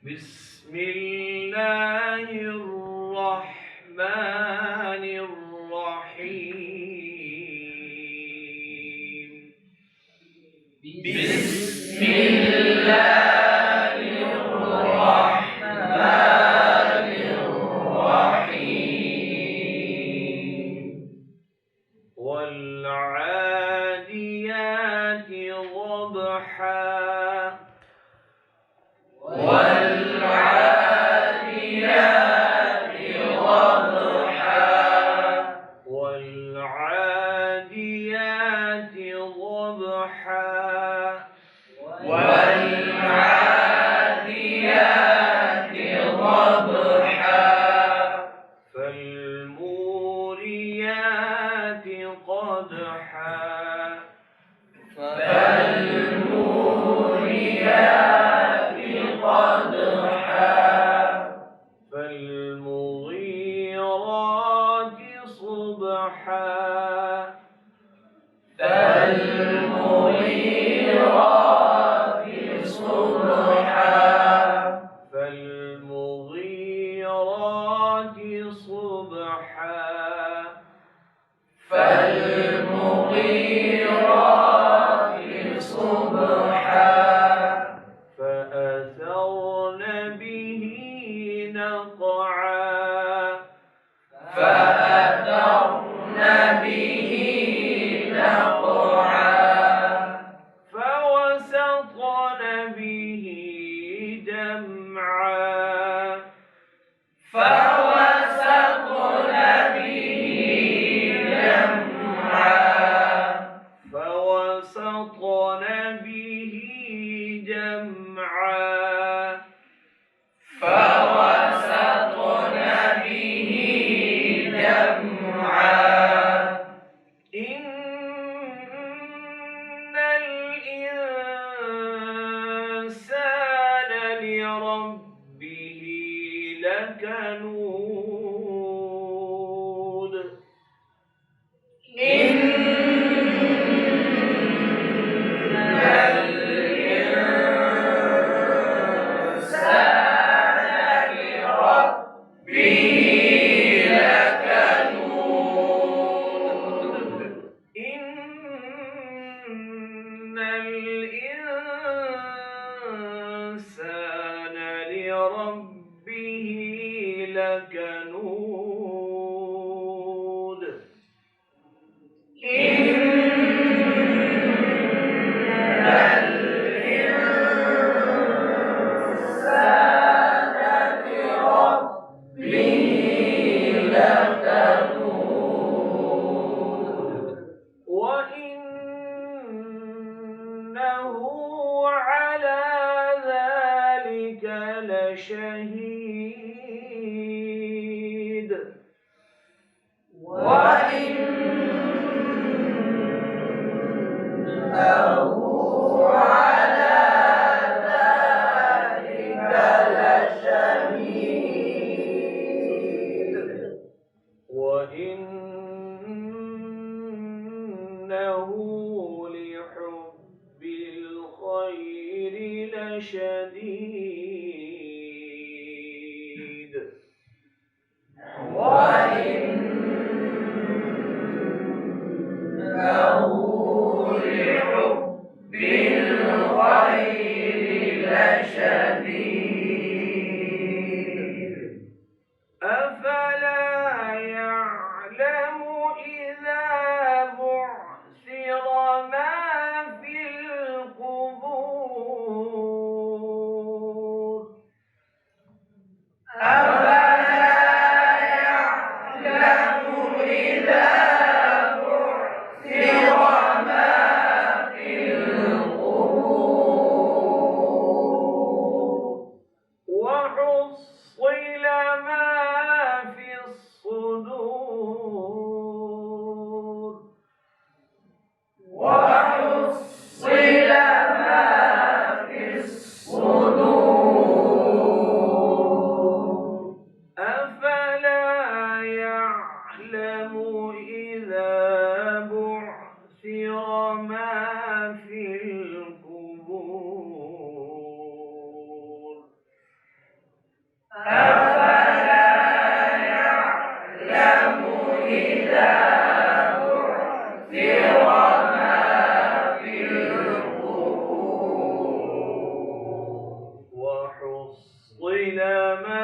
بسم الله الرحمن الرحيم. بسم الله الرحمن الرحيم. والعاديات ضبحا والعاديات ضبحا والعاديات ضبحا والعاديات ضبحا فالموريات قدحا فالموريات قدحا فالمغيرات صبحا فالمغيرات صبحا فالمغيرات صبحا فالمغيرات صبحا فأثرن به نقعا فأثرن به نقعا فوسطن به جمعا فوسطن به جمعا فوسطن به جمعا فوسطن به جمعا إن الإنسان لربه لكنود إن الإنسان لربه لكنود إن الإنسان لربه لكنود إن الإنسان لربه لكنود وإنه على ذلك لشهيد وإنه على ذلك لشهيد وإنه لحب الخير لشديد لما